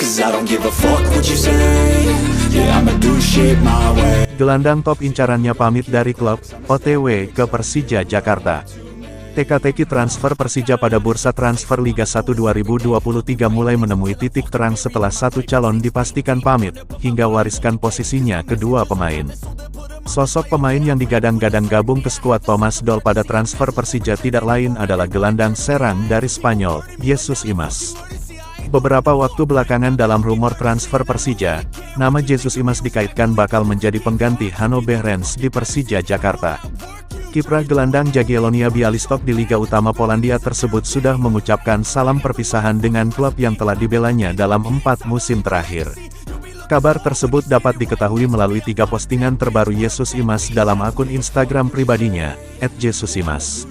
'Cause I don't give a fuck what you say. Yeah, I'ma do shit my way. Gelandang top incarannya pamit dari klub, OTW ke Persija Jakarta. Teka-teki transfer Persija pada bursa transfer Liga 1 2023 mulai menemui titik terang setelah satu calon dipastikan pamit, hingga wariskan posisinya kedua pemain. Sosok pemain yang digadang-gadang gabung ke skuad Thomas Doll pada transfer Persija tidak lain adalah gelandang serang dari Spanyol, Jesus Imaz. Beberapa waktu belakangan dalam rumor transfer Persija, nama Jesus Imaz dikaitkan bakal menjadi pengganti Hanno Behrens di Persija Jakarta. Kiprah gelandang Jagiellonia Bialystok di Liga Utama Polandia tersebut sudah mengucapkan salam perpisahan dengan klub yang telah dibelanya dalam 4 musim terakhir. Kabar tersebut dapat diketahui melalui 3 postingan terbaru Jesus Imaz dalam akun Instagram pribadinya, @jesusimaz.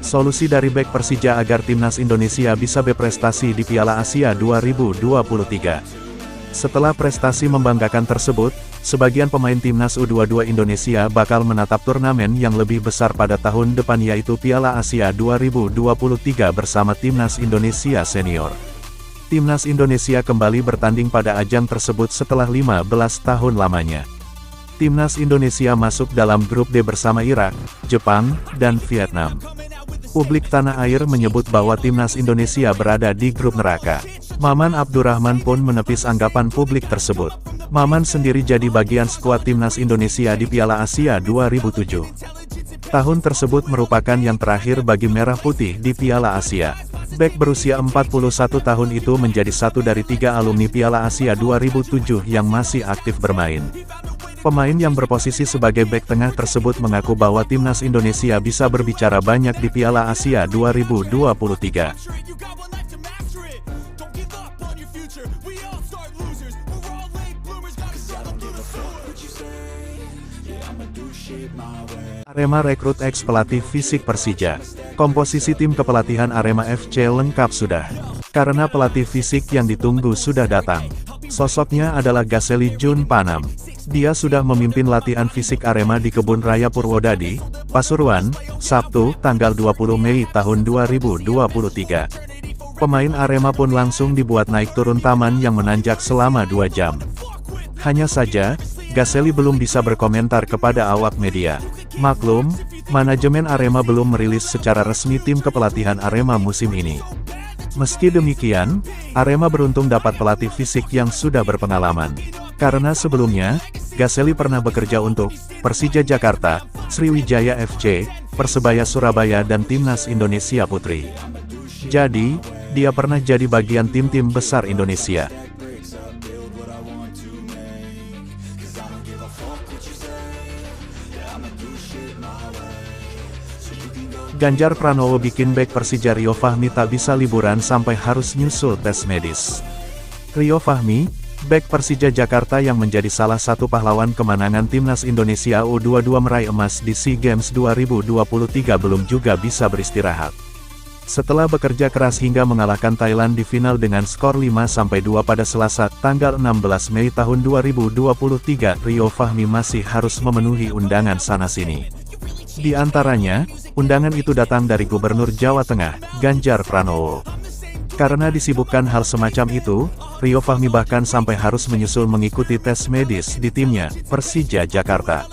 Solusi dari bek Persija agar timnas Indonesia bisa berprestasi di Piala Asia 2023. Setelah prestasi membanggakan tersebut, sebagian pemain timnas U22 Indonesia bakal menatap turnamen yang lebih besar pada tahun depan yaitu Piala Asia 2023 bersama timnas Indonesia senior. Timnas Indonesia kembali bertanding pada ajang tersebut setelah 15 tahun lamanya. Timnas Indonesia masuk dalam grup D bersama Irak, Jepang, dan Vietnam. Publik tanah air menyebut bahwa timnas Indonesia berada di grup neraka. Maman Abdurrahman pun menepis anggapan publik tersebut. Maman sendiri jadi bagian skuad timnas Indonesia di Piala Asia 2007. Tahun tersebut merupakan yang terakhir bagi Merah Putih di Piala Asia. Bek berusia 41 tahun itu menjadi satu dari 3 alumni Piala Asia 2007 yang masih aktif bermain. Pemain yang berposisi sebagai bek tengah tersebut mengaku bahwa timnas Indonesia bisa berbicara banyak di Piala Asia 2023. Arema rekrut ex-pelatih fisik Persija. Komposisi tim kepelatihan Arema FC lengkap sudah. Karena pelatih fisik yang ditunggu sudah datang. Sosoknya adalah Gaseli Jun Panam. Dia sudah memimpin latihan fisik Arema di Kebun Raya Purwodadi, Pasuruan, Sabtu, tanggal 20 Mei tahun 2023. Pemain Arema pun langsung dibuat naik turun taman yang menanjak selama 2 jam. Hanya saja, Gaseli belum bisa berkomentar kepada awak media. Maklum, manajemen Arema belum merilis secara resmi tim kepelatihan Arema musim ini. Meski demikian, Arema beruntung dapat pelatih fisik yang sudah berpengalaman. Karena sebelumnya, Gaseli pernah bekerja untuk Persija Jakarta, Sriwijaya FC, Persebaya Surabaya dan Timnas Indonesia Putri. Jadi, dia pernah jadi bagian tim-tim besar Indonesia. Ganjar Pranowo bikin bek Persija Rio Fahmi tak bisa liburan sampai harus nyusul tes medis. Rio Fahmi, bek Persija Jakarta yang menjadi salah satu pahlawan kemenangan timnas Indonesia U22 meraih emas di SEA Games 2023 belum juga bisa beristirahat. Setelah bekerja keras hingga mengalahkan Thailand di final dengan skor 5-2 pada Selasa, tanggal 16 Mei tahun 2023, Rio Fahmi masih harus memenuhi undangan sana-sini. Di antaranya, undangan itu datang dari Gubernur Jawa Tengah, Ganjar Pranowo. Karena disibukkan hal semacam itu, Rio Fahmi bahkan sampai harus menyusul mengikuti tes medis di timnya, Persija Jakarta.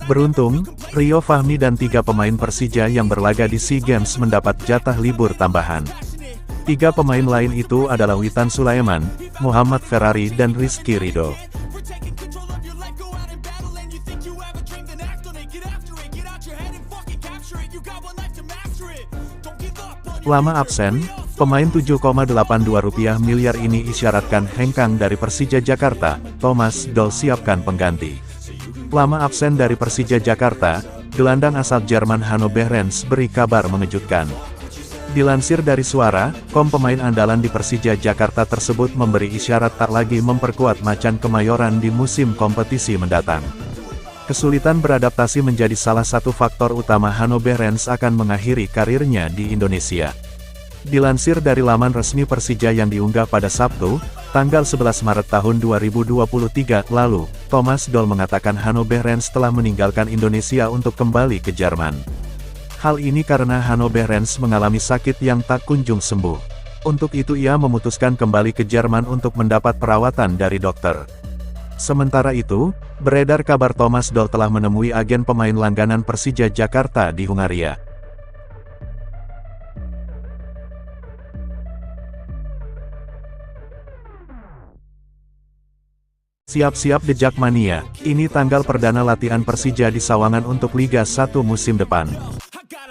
Beruntung, Rio Fahmi dan 3 pemain Persija yang berlaga di SEA Games mendapat jatah libur tambahan. 3 pemain lain itu adalah Witan Sulaiman, Muhammad Ferrari dan Rizky Ridho. Lama absen, pemain Rp7,82 miliar ini isyaratkan hengkang dari Persija Jakarta, Thomas Doll siapkan pengganti. Lama absen dari Persija Jakarta, gelandang asal Jerman Hanno Behrens beri kabar mengejutkan. Dilansir dari Suara.com, pemain andalan di Persija Jakarta tersebut memberi isyarat tak lagi memperkuat Macan Kemayoran di musim kompetisi mendatang. Kesulitan beradaptasi menjadi salah satu faktor utama Hanno Behrens akan mengakhiri karirnya di Indonesia. Dilansir dari laman resmi Persija yang diunggah pada Sabtu, Tanggal 11 Maret tahun 2023 lalu, Thomas Doll mengatakan Hanno Behrens telah meninggalkan Indonesia untuk kembali ke Jerman. Hal ini karena Hanno Behrens mengalami sakit yang tak kunjung sembuh. Untuk itu ia memutuskan kembali ke Jerman untuk mendapat perawatan dari dokter. Sementara itu, beredar kabar Thomas Doll telah menemui agen pemain langganan Persija Jakarta di Hungaria. Siap-siap The Jakmania, ini tanggal perdana latihan Persija di Sawangan untuk Liga 1 musim depan.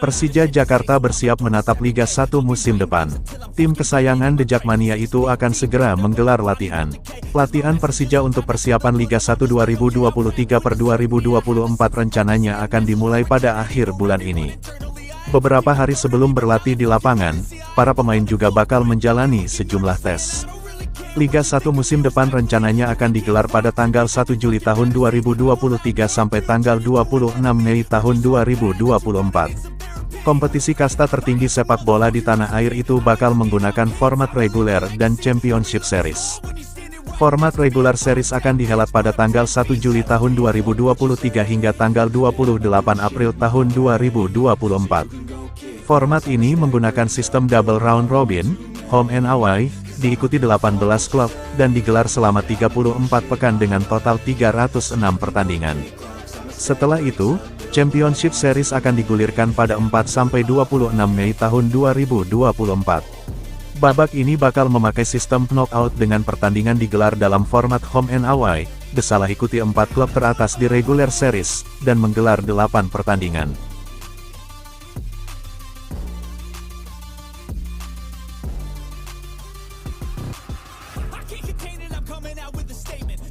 Persija Jakarta bersiap menatap Liga 1 musim depan. Tim kesayangan The Jakmania itu akan segera menggelar latihan. Latihan Persija untuk persiapan Liga 1 2023/2024 rencananya akan dimulai pada akhir bulan ini. Beberapa hari sebelum berlatih di lapangan, para pemain juga bakal menjalani sejumlah tes. Liga 1 musim depan rencananya akan digelar pada tanggal 1 Juli tahun 2023 sampai tanggal 26 Mei tahun 2024. Kompetisi kasta tertinggi sepak bola di tanah air itu bakal menggunakan format reguler dan Championship Series. Format regular series akan dihelat pada tanggal 1 Juli tahun 2023 hingga tanggal 28 April tahun 2024. Format ini menggunakan sistem double round robin, home and away, diikuti 18 klub, dan digelar selama 34 pekan dengan total 306 pertandingan. Setelah itu, Championship Series akan digulirkan pada 4-26 Mei tahun 2024. Babak ini bakal memakai sistem knockout dengan pertandingan digelar dalam format home and away, besalah ikuti 4 klub teratas di regular series, dan menggelar 8 pertandingan.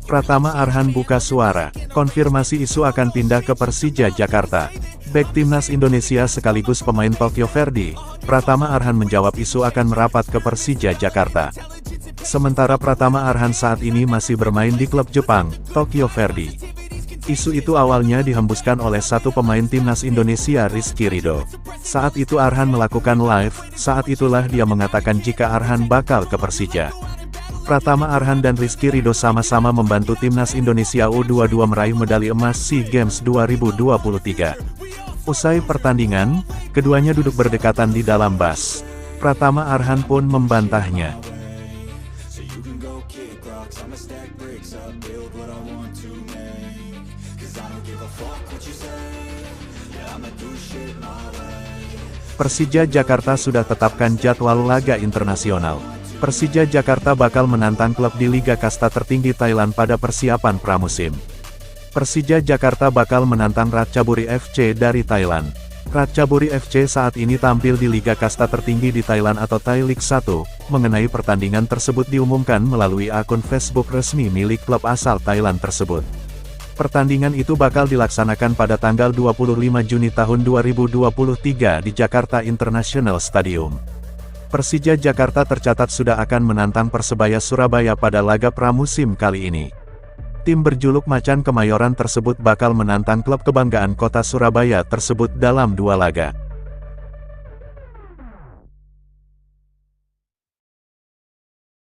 Pratama Arhan buka suara, konfirmasi isu akan pindah ke Persija Jakarta. Bek timnas Indonesia sekaligus pemain Tokyo Verdy, Pratama Arhan menjawab isu akan merapat ke Persija Jakarta. Sementara Pratama Arhan saat ini masih bermain di klub Jepang, Tokyo Verdy. Isu itu awalnya dihembuskan oleh satu pemain timnas Indonesia, Rizky Ridho. Saat itu Arhan melakukan live, saat itulah dia mengatakan jika Arhan bakal ke Persija. Pratama Arhan dan Rizky Ridho sama-sama membantu timnas Indonesia U22 meraih medali emas SEA Games 2023. Usai pertandingan, keduanya duduk berdekatan di dalam bus. Pratama Arhan pun membantahnya. Persija Jakarta sudah tetapkan jadwal laga internasional. Persija Jakarta bakal menantang klub di Liga Kasta tertinggi Thailand pada persiapan pramusim. Persija Jakarta bakal menantang Ratchaburi FC dari Thailand. Ratchaburi FC saat ini tampil di Liga Kasta tertinggi di Thailand atau Thai League 1. Mengenai pertandingan tersebut diumumkan melalui akun Facebook resmi milik klub asal Thailand tersebut. Pertandingan itu bakal dilaksanakan pada tanggal 25 Juni tahun 2023 di Jakarta International Stadium. Persija Jakarta tercatat sudah akan menantang Persebaya Surabaya pada laga pramusim kali ini. Tim berjuluk Macan Kemayoran tersebut bakal menantang klub kebanggaan kota Surabaya tersebut dalam 2 laga.